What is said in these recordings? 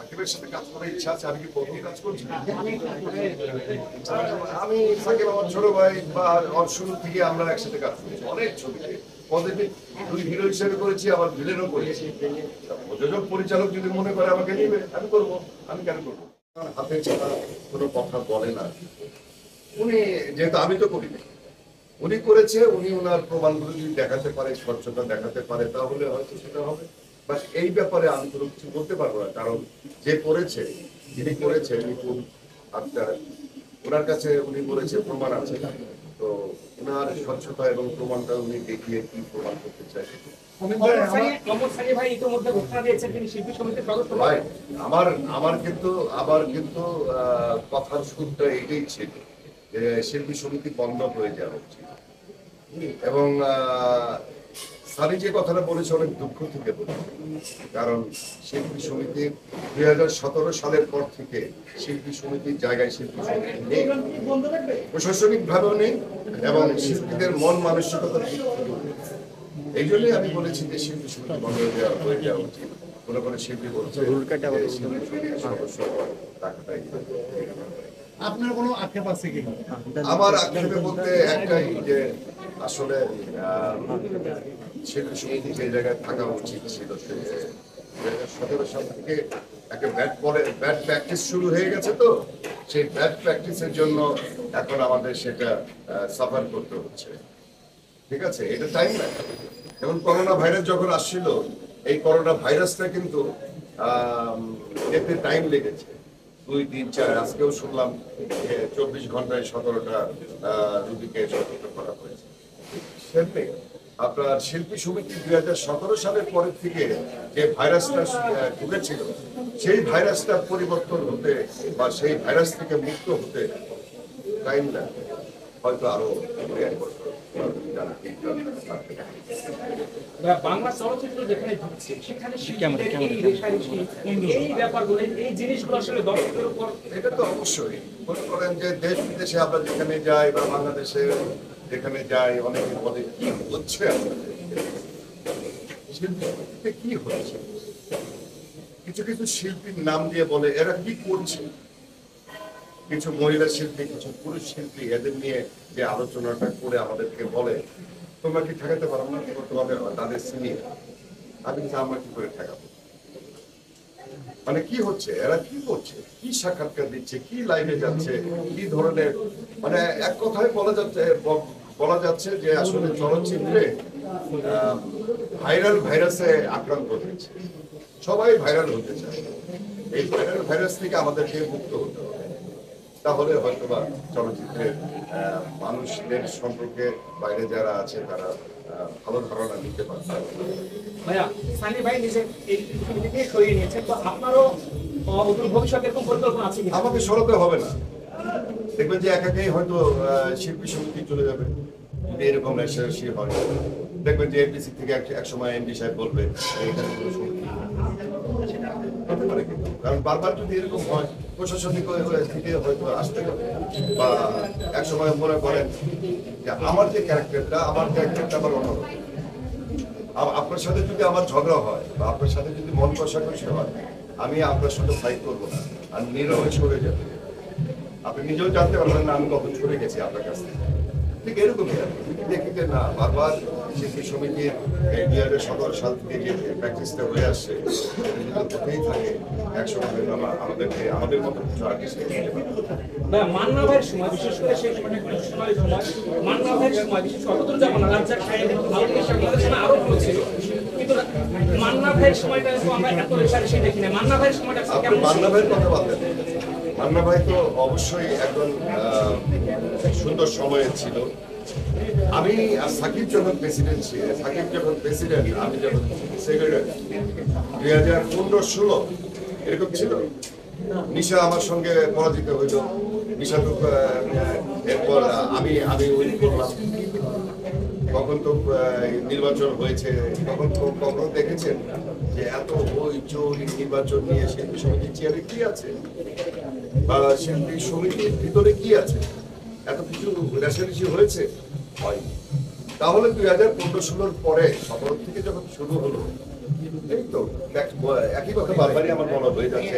সাকিবের সাথে কাজ করার ইচ্ছা আছে। আমি কি প্রথম কাজ করছি? আমি সাকিব আমার ছোট ভাই, বা ওর শুরু থেকে আমরা একসাথে কাজ করেছি অনেক ছবিতে। পজিটিভ দুই হিরো হিসেবে করেছি, আবার ভিলেনও করেছি। প্রযোজক পরিচালক যদি মনে করে আমাকে নেবে, আমি করবো। আমি কেন করবো? হাতে ছাড়া কোনো কথা বলে না উনি, যেহেতু আমি তো করি না, উনি করেছে। উনি ওনার প্রমাণগুলো যদি দেখাতে পারে, স্বচ্ছতা দেখাতে পারে, তাহলে হয়তো সেটা হবে। বাট এই ব্যাপারে আমি কোনো কিছু বলতে পারবো না, কারণ যে করেছে, যিনি করেছে নিপুণ আক্তার, ওনার কাছে উনি বলেছে প্রমাণ আছে। তো ওনার স্বচ্ছতা এবং প্রমাণটা উনি দেখিয়ে কি প্রমাণ করতে চাই। ভাই আমার কিন্তু কথার শুরুটা এটাই ছিল যে শিল্পী সমিতি বন্ধ হয়ে যাওয়া উচিত। এবং সানি যে কথাটা বলেছে অনেক দুঃখ থেকে বলেছে, কারণ শিল্পী সমিতি 2017 সালের পর থেকে শিল্পী সমিতির জায়গায় শিল্পী সমিতি নেই, প্রশাসনিক ভাবেও নেই, এবং শিল্পীদের মন মানসিকতা দিক থেকেও নেই। এই জন্যই আমি বলেছি যে শিল্পী সমিতি বন্ধ হয়ে যাওয়া উচিত। কোনো কোনো শিল্পী বলছে শিল্পী সমিতির সদস্য টাকাটাই। আপনার কোনো আক্ষেপ আছে কি? আমার আক্ষেপে বলতে একটাই, যে আসলে শিল্পী সমিতি যে জায়গায় থাকা উচিত ছিল, 2017 সাল থেকে একটা ব্যাড প্র্যাকটিস শুরু হয়ে গেছে। তো সেই ব্যাড প্র্যাকটিসের জন্য এখন আমাদের সেটা সাফার করতে হচ্ছে। ঠিক আছে, এটা টাইম লাগে। যেমন করোনা ভাইরাস যখন আসছিল, এই করোনা ভাইরাসটা কিন্তু এতে টাইম লেগেছে, 2, 3, 4। আজকেও শুনলাম যে 24 ঘন্টায় 17টা রোগীকে সতর্ক করা হয়েছে। সেমনি আপনার শিল্পী সমিতি 2017 সালের পরের থেকে যে ভাইরাসটা ঢুকেছিল, সেই ভাইরাসটা পরিবর্তন হতে বা সেই ভাইরাস থেকে মুক্ত হতে টাইম লাগবে, হয়তো আরো 1 বছর। বাংলা চলচ্চিত্র যেখানে ঢুকছে সেখানে এই ব্যাপারগুলো, এই জিনিসগুলো আসলে দর্শকের উপর, এটা তো অবশ্যই মনে করেন যে দেশ বিদেশে আমরা যেখানে যাই বা বাংলাদেশে যেখানে যাই, অনেকে বলে কি হচ্ছে শিল্পীতে, কি হচ্ছে। কিছু কিছু শিল্পীর নাম দিয়ে বলে এরা কি করছে। কিছু মহিলা শিল্পী, কিছু পুরুষ শিল্পী, এদের নিয়ে যে আলোচনাটা করে আমাদেরকে বলে তোমরা কি ঠেকাতে পারো না, তোমাদের তাদের সিনিয়র। আমি আমরা কি করে ঠেকাবো? মানে কি হচ্ছে, এরা কি করছে, কি সাক্ষাৎকার দিচ্ছে, কি লাইভে যাচ্ছে, কি ধরনের, মানে এক কথায় বলা যাচ্ছে যে আসলে চলচ্চিত্রে ভাইরাল ভাইরাসে আক্রান্ত হয়েছে। সবাই ভাইরাল হতে চায়। এই ভাইরাল ভাইরাস থেকে আমাদেরকে মুক্ত হতে হবে, তাহলে হয়তোবা চলচ্চিত্রের মানুষদের সম্পর্কে বাইরে যারা আছে তারা ভালো ধারণা নিতে পারবে। ভাইয়া সানি ভাই নিজে এই থেকে সরিয়ে নিয়েছেন, তো আপনারও ভবিষ্যতে এরকম পরিকল্পনা আছে কি? আমাকে সরাতে হবে না, দেখবেন যে একাকেই হয়তো শিল্পী সমিতি চলে যাবে। এরকম রেশারেশি হয়, দেখবেন যে এমডিসি থেকে এক সময় এমডি সাহেব বলবে এখানে কোনো সমিতি হতে পারে। কিন্তু কারণ বারবার যদি এরকম হয়, প্রশাসনিক থেকে হয়তো আসতে হবে। বা এক সময় মনে করেন যে আমার ক্যারেক্টারটা আবার অন্যরকম। আপনার সাথে যদি আমার ঝগড়া হয় বা আপনার সাথে যদি মন কষাকষি হয়, আমি আপনার সাথে ফাইট করবো না, আর নীরবে সরে যাবে। আপনি নিজেও জানতে পারবেন না আমি কখন সরে গেছি আপনার কাছ থেকে। ঠিক এরকমই দেখি যে না, বারবার শিল্পী সমিতির 2017 সাল থেকে যে প্র্যাকটিসটা হয়ে আসছে, এটা যদি হতেই থাকে, একসময় আমাদের মতো কিছু আর্টিস্ট মান্না ভাইয়ের সময়, বিশেষ করে সেই মান্না ভাইয়ের সময়, বিশেষ করে রাজ্জাক খায়ের আরো ভালো ছিল, কিন্তু মান্না ভাইয়ের সময়টা আমরা এত রেশারেশি দেখি না। মান্না ভাইয়ের সময়টা মান্না ভাইয়ের কথা বলতেন। মান্না ভাই তো অবশ্যই একজন সুন্দর সময়ে ছিল। আমি সাকিব যখন প্রেসিডেন্ট, আমি যখন সেক্রেটারি, 2015-16 এরকম ছিল। নিশা আমার সঙ্গে পরাজিত হইল। নিশা তো এরপর আমি উইন করলাম। কখন তো নির্বাচন হয়েছে, কখনো দেখেছেন যে এত হইচই নির্বাচন নিয়ে শিল্পী সমিতির চেয়ারে কি আছে বা শিল্পী সমিতির ভিতরে কি আছে, এত কিছু রেশারেশি হয়েছে? হয়নি। তাহলে 2015-16 পরে 17 থেকে যখন শুরু হলো, এই তো একই কথা বারবারই আমার মনে হয়ে যাচ্ছে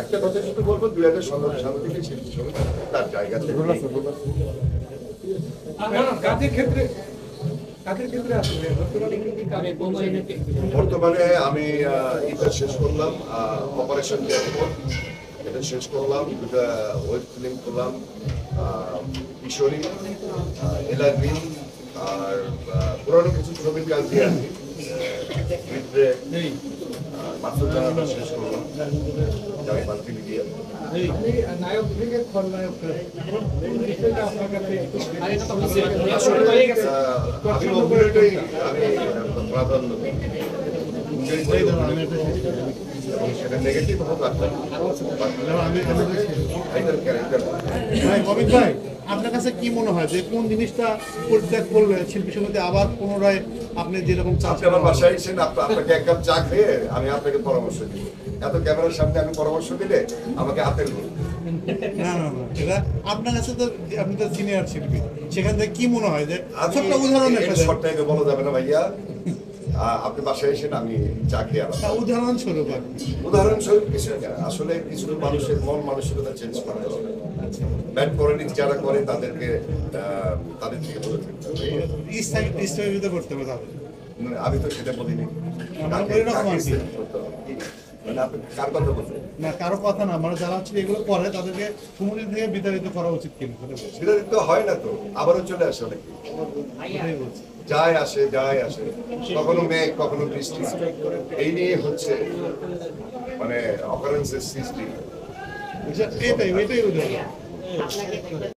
একটা কথা শুধু বলবো 2017 সাল থেকে শিল্পী সমিতি তার জায়গা থেকে কাজের ক্ষেত্রে আসলে বর্তমানে আমি এটা শেষ করলাম অপারেশন এটা শেষ করলাম, দুটা ওয়েব ফিল্ম করলাম, কিশোরী, এলাগ্রিন, আর পুরোনো কিছু ছবির কাজ দিয়ে আছি। মাসুদ জানাটা শেষ করলাম, যাই মাল্টি মিডিয়া। নায়ক থেকে খলনায়ক আপনার কাছে আসলে আমি অভিনয়টাই আমি প্রাধান্য দিই। এবং সেটা নেগেটিভ হোক আপনার ক্যারেক্টার ভাই অমিত ভাই, আপনার কাছে কি মনে হয় যে কোন জিনিসটা পরিত্যাগ করলে শিল্পী সমিতি আবার পুনরায় আপনি যেরকম আপনি আমার বাসায় এসেছেন, আপনাকে এক কাপ চা খেয়ে আমি আপনাকে পরামর্শ দিই। এত ক্যামেরার সামনে আমি পরামর্শ দিলে আমাকে আপেল বলুন। না না না, এটা আপনার কাছে তো আপনি তো সিনিয়র শিল্পী, সেখান থেকে কি মনে হয় যে আমি ছোট্ট উদাহরণ একটা দেন। শর্ট টাইমে বলা যাবে না ভাইয়া, আপনি বাসায় এসেন আমি চা খেয়ে আলাম। উদাহরণস্বরূপ আর কি। উদাহরণস্বরূপ কিছু না, আসলে কিছু মানুষের মন মানসিকতা চেঞ্জ করা হবে। ব্যাড পলিটিক্স যারা করে তাদেরকে তাদের থেকে দূরে থাকতে হবে। স্থগিত করতে হবে তাদের। আমি তো সেটা বলিনি। আমরা কাকে- এরকম কাকে আছি। স্থগিত করতে হবে? মানে আপনি কার কথা বলছেন? না কারো কথা না, মানে যারা হচ্ছে এগুলো করে তাদেরকে সমিতি থেকে বিতাড়িত করা উচিত কিনা সেটা বলছি। সেটা তো হয় না তো, আবারও চলে আসে অনেকে। সেটাই বলছি। যায় আসে, কখনো মেঘ কখনো বৃষ্টি, এই নিয়ে হচ্ছে মানে অকারেন্সের সৃষ্টি। এটাই উদাহরণ।